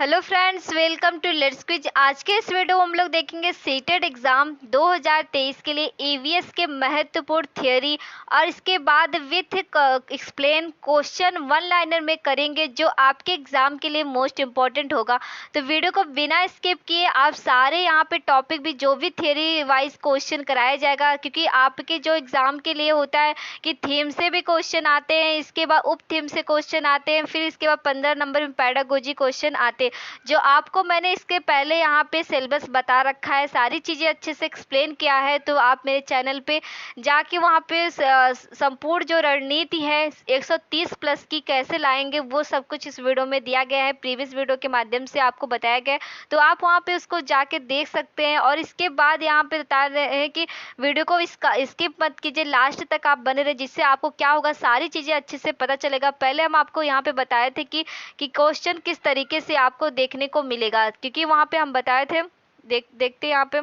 Hello friends, welcome to let's quiz. आज के इस वीडियो में हम लोग देखेंगे सीटेट एग्जाम 2023 के लिए ईवीएस के महत्वपूर्ण थियोरी और इसके बाद with explain question one liner में करेंगे जो आपके एग्जाम के लिए मोस्ट इंपॉर्टेंट होगा। तो वीडियो को बिना स्किप किए आप सारे यहाँ पे टॉपिक भी जो भी थियोरी वाइज क्वेश्चन कराया जाएगा, क्योंकि आपके जो एग्जाम के लिए होता है कि थीम से भी क्वेश्चन आते हैं, इसके बाद उप थीम से क्वेश्चन आते हैं, फिर इसके बाद 15 नंबर में पैडागोजी क्वेश्चन आते हैं जो आपको मैंने इसके पहले यहाँ पे सिलेबस बता रखा है, सारी चीज़ें अच्छे से एक्सप्लेन किया है। तो आप मेरे चैनल पे जाके वहाँ पे संपूर्ण जो रणनीति है 130 प्लस की कैसे लाएंगे वो सब कुछ इस वीडियो में दिया गया है, प्रीवियस वीडियो के माध्यम से आपको बताया गया है। तो आप वहाँ पे उसको जाके देख सकते हैं। और इसके बाद यहाँ पे बता रहे हैं कि वीडियो को स्किप मत कीजिए, लास्ट तक आप बने रहे, जिससे आपको क्या होगा सारी चीज़ें अच्छे से पता चलेगा। पहले हम आपको यहाँ पे बताए थे कि क्वेश्चन किस तरीके से आपको देखने को मिलेगा, क्योंकि वहाँ पे हम बताए थे। देखते यहाँ पे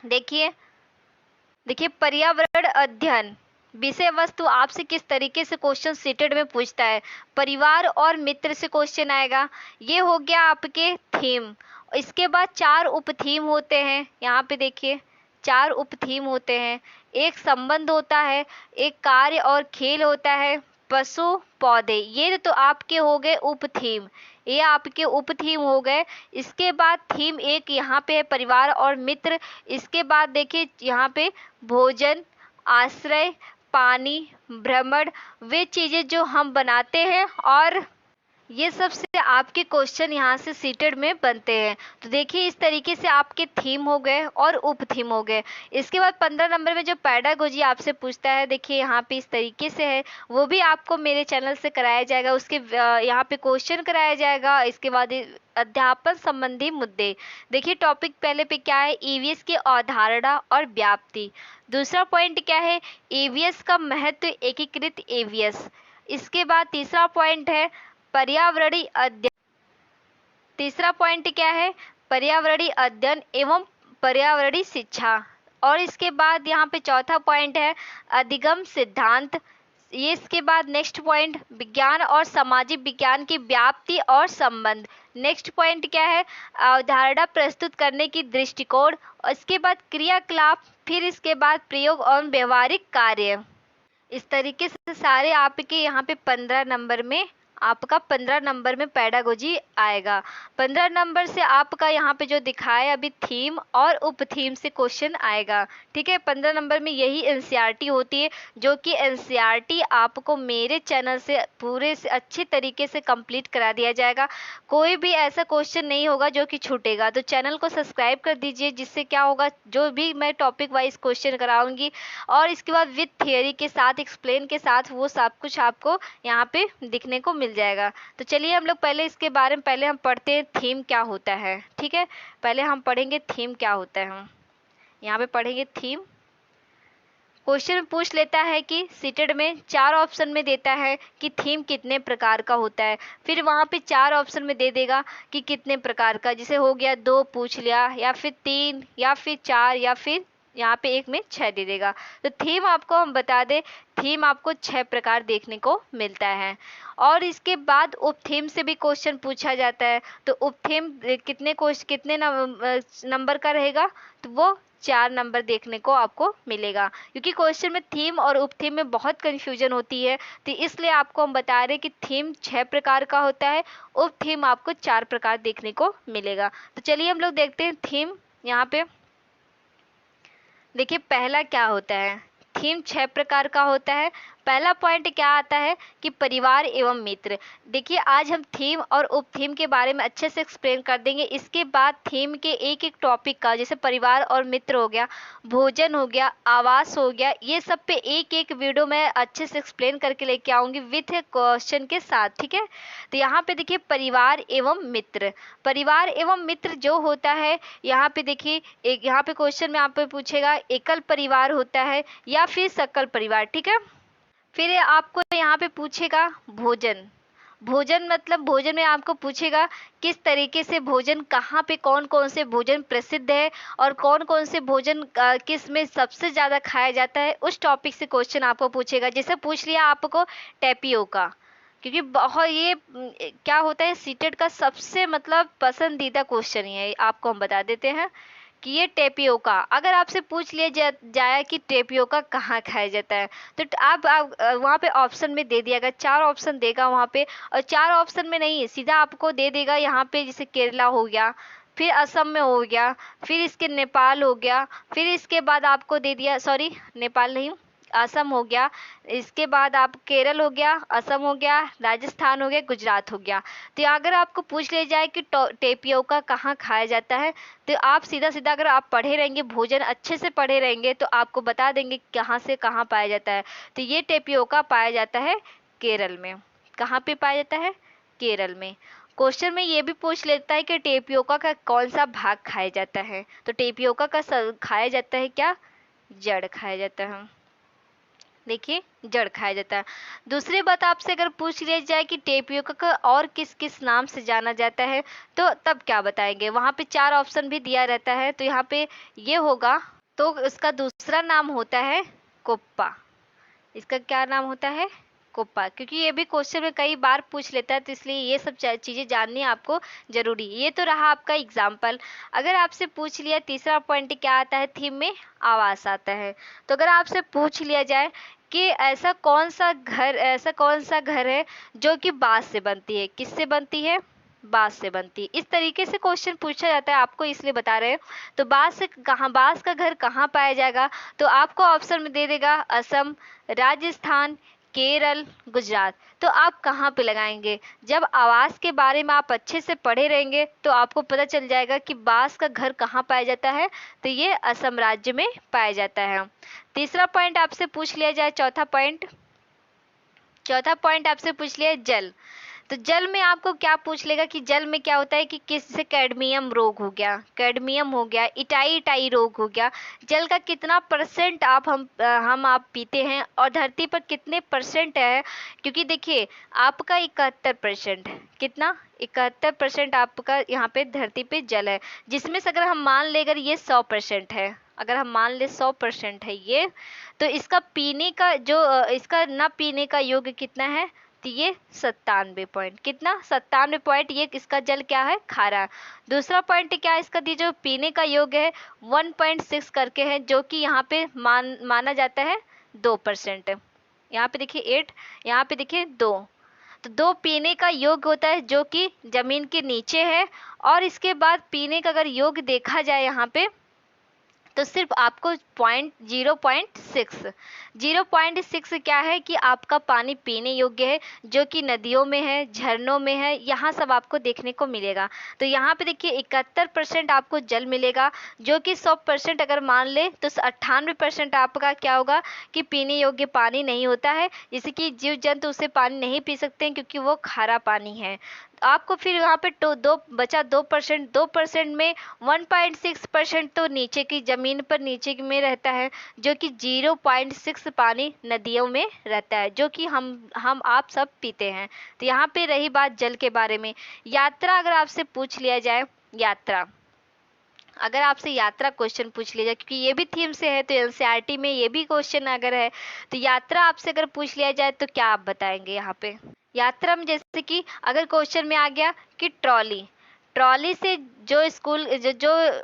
देखिए पर्यावरण अध्ययन विषय वस्तु आपसे किस तरीके से क्वेश्चन सीटेड में पूछता है। परिवार और मित्र से क्वेश्चन आएगा, ये हो गया आपके थीम। इसके बाद 4 उप थीम होते हैं, यहाँ पे देखिए 4 उप थीम होते हैं। एक संबंध होता है, एक कार्य और खेल होता है, पशु पौधे, ये तो आपके हो गए उप थीम, ये आपके उप थीम हो गए। इसके बाद थीम एक यहाँ पे है परिवार और मित्र। इसके बाद देखिए यहाँ पे भोजन, आश्रय, पानी, भ्रमण, वे चीज़ें जो हम बनाते हैं, और ये सब से आपके क्वेश्चन यहाँ से सीटेड में बनते हैं। तो देखिए इस तरीके से आपके थीम हो गए और उप थीम हो गए। इसके बाद 15 नंबर में जो पैडागोजी आपसे पूछता है, देखिए यहाँ पे इस तरीके से है, वो भी आपको मेरे चैनल से कराया जाएगा। उसके यहाँ पे क्वेश्चन कराया जाएगा। इसके बाद अध्यापन संबंधी मुद्दे, देखिए टॉपिक पहले पे क्या है, ईवीएस की अवधारणा और व्याप्ति। दूसरा पॉइंट क्या है, ईवीएस का महत्व, एकीकृत ईवीएस। इसके बाद तीसरा पॉइंट है पर्यावरणीय अध्ययन। तीसरा पॉइंट क्या है, पर्यावरणीय अध्ययन एवं पर्यावरणीय शिक्षा। और इसके बाद यहाँ पे चौथा पॉइंट है अधिगम सिद्धांत। ये इसके बाद नेक्स्ट पॉइंट विज्ञान और सामाजिक विज्ञान की व्याप्ति और संबंध। नेक्स्ट पॉइंट क्या है, अवधारणा प्रस्तुत करने की दृष्टिकोण। और इसके बाद क्रियाकलाप, फिर इसके बाद प्रयोग और व्यवहारिक कार्य। इस तरीके से सारे आपके यहाँ पे 15 नंबर में आपका 15 नंबर में पैडागोजी आएगा। 15 नंबर से आपका यहाँ पे जो दिखाया अभी थीम और उप थीम से क्वेश्चन आएगा। ठीक है, 15 नंबर में यही एनसीईआरटी होती है, जो कि एनसीईआरटी आपको मेरे चैनल से पूरे से अच्छे तरीके से कंप्लीट करा दिया जाएगा। कोई भी ऐसा क्वेश्चन नहीं होगा जो कि छूटेगा। तो चैनल को सब्सक्राइब कर दीजिए, जिससे क्या होगा जो भी मैं टॉपिक वाइज क्वेश्चन कराऊंगी और इसके बाद विथ थियरी के साथ एक्सप्लेन के साथ वो सब कुछ आपको यहाँ पे दिखने को मिल जाएगा। तो चलिए हम लोग पहले इसके बारे में पहले हम पढ़ते हैं थीम क्या होता है। ठीक है, पहले हम पढ़ेंगे थीम क्या होता है। यहाँ पे पढ़ेंगे थीम। क्वेश्चन पूछ लेता है कि सीटेड में 4 ऑप्शन में देता है कि थीम कितने प्रकार का होता है, फिर वहाँ पे 4 ऑप्शन में दे देगा कि कितने प्रकार का, जैसे हो गया 2 पूछ लिया, या फिर 3, या फिर 4, या फिर यहाँ पे एक में 6 दे देगा। तो थीम आपको हम बता दें, थीम आपको 6 प्रकार देखने को मिलता है। और इसके बाद उप थीम से भी क्वेश्चन पूछा जाता है। तो उप थीम कितने नंबर का रहेगा, तो वो 4 नंबर देखने को आपको मिलेगा, क्योंकि क्वेश्चन में थीम और उप थीम में बहुत कंफ्यूजन होती है। तो इसलिए आपको हम बता रहे हैं कि थीम 6 प्रकार का होता है, उप थीम आपको 4 प्रकार देखने को मिलेगा। तो चलिए हम लोग देखते हैं थीम। यहाँ पे देखिए पहला क्या होता है, थीम 6 प्रकार का होता है। पहला पॉइंट क्या आता है कि परिवार एवं मित्र। देखिए आज हम थीम और उप थीम के बारे में अच्छे से एक्सप्लेन कर देंगे। इसके बाद थीम के एक एक टॉपिक का, जैसे परिवार और मित्र हो गया, भोजन हो गया, आवास हो गया, ये सब पे एक एक वीडियो में अच्छे से एक्सप्लेन करके लेके आऊँगी विथ क्वेश्चन के साथ। ठीक है, तो यहाँ पे देखिए परिवार एवं मित्र। परिवार एवं मित्र जो होता है, यहाँ पे देखिए एक यहाँ पे क्वेश्चन में आप पे पूछेगा एकल परिवार होता है या फिर सकल परिवार। ठीक है, फिर आपको यहाँ पे पूछेगा भोजन। भोजन मतलब भोजन में आपको पूछेगा किस तरीके से भोजन, कहाँ पे कौन कौन से भोजन प्रसिद्ध है और कौन कौन से भोजन किस में सबसे ज़्यादा खाया जाता है, उस टॉपिक से क्वेश्चन आपको पूछेगा। जैसे पूछ लिया आपको टैपियोका, क्योंकि बहुत ये क्या होता है, सीटेट का सबसे मतलब पसंदीदा क्वेश्चन ही है। आपको हम बता देते हैं कि ये टेपियोका, अगर आपसे पूछ लिया जाए कि टेपियोका कहाँ खाया जाता है, तो आप वहाँ पे ऑप्शन में दे दिया गया, 4 ऑप्शन देगा वहाँ पे, और 4 ऑप्शन में नहीं, सीधा आपको दे देगा यहाँ पे, जैसे केरला हो गया, फिर असम में हो गया, फिर इसके नेपाल हो गया, फिर इसके बाद आपको दे दिया, सॉरी नेपाल नहीं, असम हो गया, इसके बाद आप केरल हो गया, असम हो गया, राजस्थान हो गया, गुजरात हो गया। तो अगर आपको पूछ लिया जाए कि टेपियोका कहाँ खाया जाता है, तो आप सीधा सीधा, अगर आप पढ़े रहेंगे, भोजन अच्छे से पढ़े रहेंगे, तो आपको बता देंगे कहाँ से कहाँ पाया जाता है। तो ये टेपियोका पाया जाता है केरल में। कहाँ पे पाया जाता है? केरल में। क्वेश्चन में ये भी पूछ लेता है कि टेपियोका का कौन सा भाग खाया जाता है, तो टेपियोका का खाया जाता है क्या? जड़ खाया जाता है। देखिए, जड़ खाया जाता है। दूसरी बात आपसे अगर पूछ लिया जाए कि टेपियोका का और किस किस नाम से जाना जाता है, तो तब क्या बताएंगे? वहाँ पे 4 ऑप्शन भी दिया रहता है, तो यहाँ पे ये होगा, तो इसका दूसरा नाम होता है कोप्पा। इसका क्या नाम होता है? कोप्पा। क्योंकि ये भी क्वेश्चन में कई बार पूछ लेता है, तो इसलिए ये सब चीज़ें जाननी आपको जरूरी। ये तो रहा आपका एग्जाम्पल। अगर आपसे पूछ लिया, तीसरा पॉइंट क्या आता है थीम में? आवास आता है। तो अगर आपसे पूछ लिया जाए कि ऐसा कौन सा घर है जो कि बांस से बनती है? किससे बनती है? बांस से बनती है। इस तरीके से क्वेश्चन पूछा जाता है, आपको इसलिए बता रहे हैं। तो बांस का घर कहाँ पाया जाएगा? तो आपको ऑप्शन में दे देगा असम, राजस्थान, केरल, गुजरात। तो आप कहाँ पे लगाएंगे? जब आवास के बारे में आप अच्छे से पढ़े रहेंगे, तो आपको पता चल जाएगा कि बांस का घर कहाँ पाया जाता है। तो ये असम राज्य में पाया जाता है। तीसरा पॉइंट आपसे पूछ लिया जाए, चौथा पॉइंट आपसे पूछ लिया जल। तो जल में आपको क्या पूछ लेगा कि जल में क्या होता है कि किससे कैडमियम रोग हो गया, इटाई रोग हो गया। जल का कितना परसेंट आप पीते हैं, और धरती पर कितने परसेंट है? क्योंकि देखिए, आपका 71%, कितना? 71% आपका यहाँ पे धरती पे जल है, जिसमें से अगर हम मान ले, अगर ये 100% है, अगर हम मान ले 100% है ये, तो इसका पीने का इसका न पीने का योग्य कितना है? तो ये 97 पॉइंट, कितना? 97 पॉइंट। ये इसका जल क्या है? खारा। दूसरा पॉइंट क्या है इसका? जो पीने का योग्य है 1.6 करके है, जो कि यहाँ पे माना जाता है 2%। यहाँ पे देखिए 8, यहाँ पे देखिए 2। तो 2 पीने का योग्य होता है, जो कि जमीन के नीचे है। और इसके बाद पीने का अगर योग्य देखा जाए यहाँ पे, तो सिर्फ आपको 0.6 क्या है कि आपका पानी पीने योग्य है, जो कि नदियों में है, झरनों में है, यहाँ सब आपको देखने को मिलेगा। तो यहाँ पे देखिए 71% आपको जल मिलेगा, जो कि 100% अगर मान ले, तो 98% आपका क्या होगा कि पीने योग्य पानी नहीं होता है, जिससे कि जीव जंतु उसे पानी नहीं पी सकते हैं, क्योंकि वो खारा पानी है। आपको फिर यहाँ पे तो 2% में 1.6% तो नीचे की जमीन पर नीचे में रहता है, जो कि 0.6 पानी नदियों में रहता है, जो कि हम आप सब पीते हैं। तो यहाँ पे रही बात जल के बारे में। यात्रा अगर आपसे पूछ लिया जाए, अगर आपसे यात्रा क्वेश्चन पूछ लिया जाए, क्योंकि ये भी थीम से है, तो एनसीईआरटी में ये भी क्वेश्चन अगर है, तो यात्रा आपसे अगर पूछ लिया जाए, तो क्या आप बताएंगे यहाँ पे? यात्रा में जैसे कि अगर क्वेश्चन में आ गया कि ट्रॉली से जो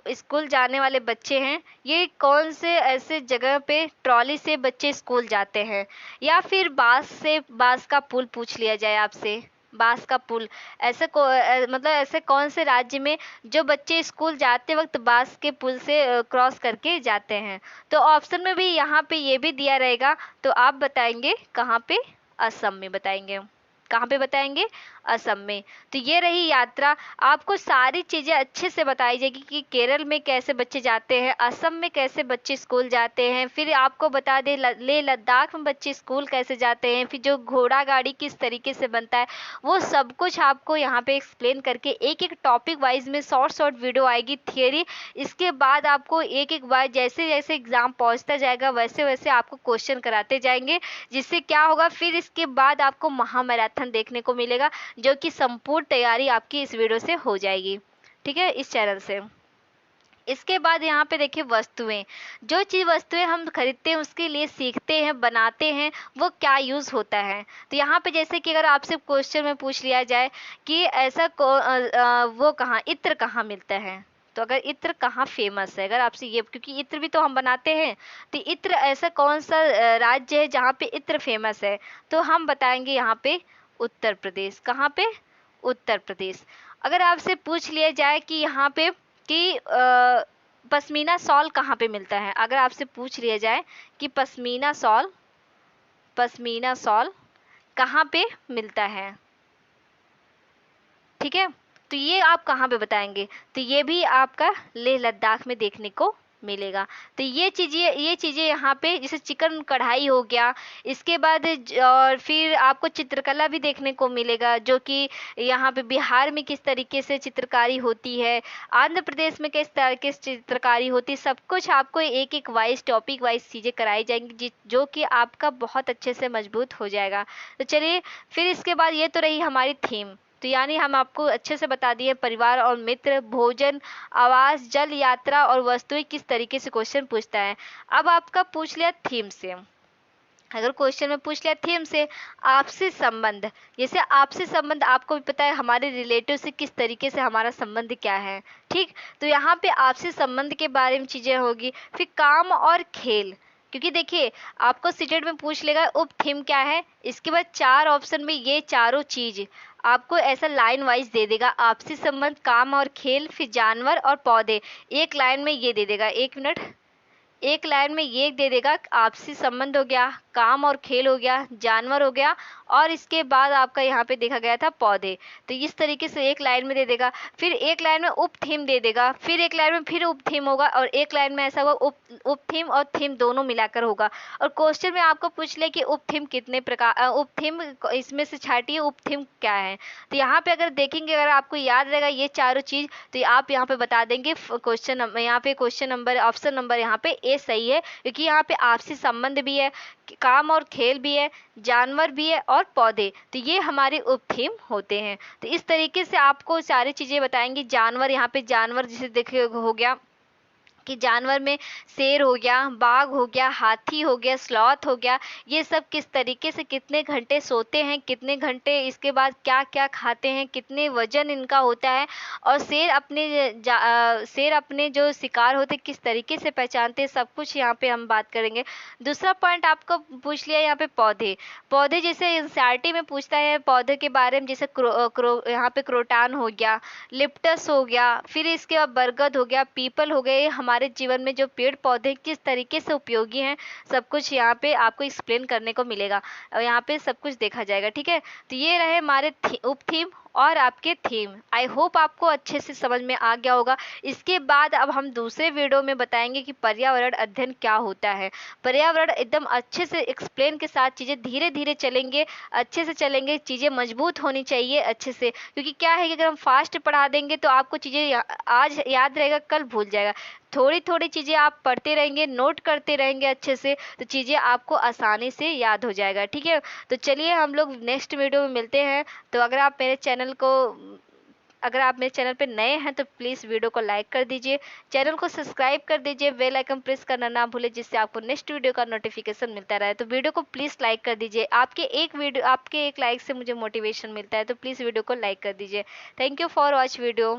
स्कूल जाने वाले बच्चे हैं, ये कौन से ऐसे जगह पे ट्रॉली से बच्चे स्कूल जाते हैं? या फिर बांस का पुल पूछ लिया जाए आपसे, बांस का पुल, मतलब ऐसे कौन से राज्य में जो बच्चे स्कूल जाते वक्त बांस के पुल से क्रॉस करके जाते हैं? तो ऑप्शन में भी यहाँ पे ये भी दिया रहेगा, तो आप बताएंगे कहाँ पे? असम में बताएंगे। कहाँ पे बताएंगे? असम में। तो ये रही यात्रा। आपको सारी चीज़ें अच्छे से बताई जाएगी कि केरल में कैसे बच्चे जाते हैं, असम में कैसे बच्चे स्कूल जाते हैं, फिर आपको बता दें लेह लद्दाख में बच्चे स्कूल कैसे जाते हैं, फिर जो घोड़ा गाड़ी किस तरीके से बनता है, वो सब कुछ आपको यहाँ पे एक्सप्लेन करके एक एक टॉपिक वाइज में शॉर्ट वीडियो आएगी थियरी। इसके बाद आपको एक एक बार जैसे जैसे एग्जाम पहुँचता जाएगा, वैसे वैसे आपको क्वेश्चन कराते जाएंगे, जिससे क्या होगा, फिर इसके बाद आपको महामैराथन देखने को मिलेगा, जो कि संपूर्ण तैयारी आपकी इस वीडियो से हो जाएगी। ठीक है, इस चैनल से। इसके बाद यहाँ पे देखिए वस्तुएं, जो चीज वस्तुएं हम खरीदते हैं उसके लिए सीखते हैं, बनाते हैं, वो क्या यूज होता है। तो यहाँ पे जैसे कि अगर आपसे क्वेश्चन में पूछ लिया जाए कि ऐसा वो कहाँ, इत्र कहाँ मिलता है, तो अगर इत्र कहाँ फेमस है, अगर आपसे ये, क्योंकि इत्र भी तो हम बनाते हैं, तो इत्र ऐसा कौन सा राज्य है जहाँ पे इत्र फेमस है, तो हम बताएंगे यहाँ पे उत्तर प्रदेश। कहाँ पे? उत्तर प्रदेश। अगर आपसे पूछ लिया जाए कि यहाँ पे कि पश्मीना शॉल कहाँ पे मिलता है, अगर आपसे पूछ लिया जाए कि पश्मीना शॉल कहाँ पे मिलता है, ठीक है, तो ये आप कहाँ पे बताएंगे, तो ये भी आपका लेह लद्दाख में देखने को मिलेगा। तो ये चीज़ें यहाँ पे जैसे चिकन कढ़ाई हो गया, इसके बाद और फिर आपको चित्रकला भी देखने को मिलेगा, जो कि यहाँ पे बिहार में किस तरीके से चित्रकारी होती है, आंध्र प्रदेश में किस तरीके से चित्रकारी होती है, सब कुछ आपको एक एक वाइज टॉपिक वाइज चीज़ें कराई जाएंगी, जो कि आपका बहुत अच्छे से मजबूत हो जाएगा। तो चलिए फिर इसके बाद ये तो रही हमारी थीम, तो यानी हम आपको अच्छे से बता दिए परिवार और मित्र, भोजन, आवास, जल, यात्रा और वस्तुएं किस तरीके से क्वेश्चन पूछता है। अब आपका पूछ लिया थीम से, अगर क्वेश्चन में पूछ लिया थीम से आपसी संबंध, जैसे आपसी संबंध आपको भी पता है हमारे रिलेटिव से किस तरीके से हमारा संबंध क्या है, ठीक, तो यहाँ पे आपसी संबंध के बारे में चीजें होगी। फिर काम और खेल, क्योंकि देखिए आपको सीटेट में पूछ लेगा उप थीम क्या है, इसके बाद 4 ऑप्शन में ये चारों चीज आपको ऐसा लाइन वाइज दे देगा, आपसी संबंध, काम और खेल, फिर जानवर और पौधे, एक लाइन में ये दे देगा, एक मिनट, एक लाइन में ये दे देगा, आपसी संबंध हो गया, काम और खेल हो गया, जानवर हो गया, और इसके बाद आपका यहाँ पे देखा गया था पौधे। तो इस तरीके से एक लाइन में दे देगा, फिर एक लाइन में उप थीम दे देगा, फिर एक लाइन में फिर उप थीम होगा, और एक लाइन में ऐसा होगा उप थीम और थीम दोनों मिलाकर होगा। और क्वेश्चन में आपको पूछ ले कि उप थीम कितने प्रकार, उप थीम इसमें से छाटिए उप थीम क्या है। तो यहाँ पे अगर देखेंगे, अगर आपको याद रहेगा ये चारों चीज, तो आप यहाँ पे बता देंगे क्वेश्चन, यहाँ पे क्वेश्चन नंबर, ऑप्शन नंबर यहाँ पे ए सही है, क्योंकि यहाँ पे आपसी संबंध भी है, काम और खेल भी है, जानवर भी है और पौधे, तो ये हमारे उपथीम होते हैं। तो इस तरीके से आपको सारी चीजें बताएंगी। जानवर, यहाँ पे जानवर जैसे देखिए हो गया कि जानवर में शेर हो गया, बाघ हो गया, हाथी हो गया, स्लॉथ हो गया, ये सब किस तरीके से कितने घंटे सोते हैं, कितने घंटे इसके बाद क्या क्या खाते हैं, कितने वजन इनका होता है, और शेर अपने जो शिकार होते किस तरीके से पहचानते हैं, सब कुछ यहाँ पे हम बात करेंगे। दूसरा पॉइंट आपको पूछ लिया यहाँ पे पौधे, पौधे जैसे एनसीईआरटी में पूछता है पौधे के बारे में, जैसे यहाँ पे क्रोटान हो गया, लिप्टस हो गया, फिर इसके बाद बरगद हो गया, पीपल हो गए, हमारे जीवन में जो पेड़ पौधे किस तरीके से उपयोगी हैं, सब कुछ यहाँ पे आपको एक्सप्लेन करने को मिलेगा, और यहाँ पे सब कुछ देखा जाएगा, ठीक है। तो ये रहे हमारे उप थीम और आपके थीम। आई होप आपको अच्छे से समझ में आ गया होगा। इसके बाद अब हम दूसरे वीडियो में बताएंगे कि पर्यावरण अध्ययन क्या होता है। पर्यावरण एकदम अच्छे से एक्सप्लेन के साथ चीज़ें धीरे धीरे चलेंगे, अच्छे से चलेंगे, चीज़ें मजबूत होनी चाहिए अच्छे से, क्योंकि क्या है कि अगर हम फास्ट पढ़ा देंगे तो आपको चीज़ें आज याद रहेगा, कल भूल जाएगा। थोड़ी थोड़ी चीज़ें आप पढ़ते रहेंगे, नोट करते रहेंगे अच्छे से, तो चीज़ें आपको आसानी से याद हो जाएगा, ठीक है। तो चलिए हम लोग नेक्स्ट वीडियो में मिलते हैं। तो अगर आप मेरे चैनल पे नए हैं तो प्लीज़ वीडियो को लाइक कर दीजिए, चैनल को सब्सक्राइब कर दीजिए, बेल आइकन प्रेस करना ना भूलें, जिससे आपको नेक्स्ट वीडियो का नोटिफिकेशन मिलता रहे। तो वीडियो को प्लीज़ लाइक कर दीजिए, आपके एक लाइक से मुझे मोटिवेशन मिलता है, तो प्लीज़ वीडियो को लाइक कर दीजिए। Thank you for watch video.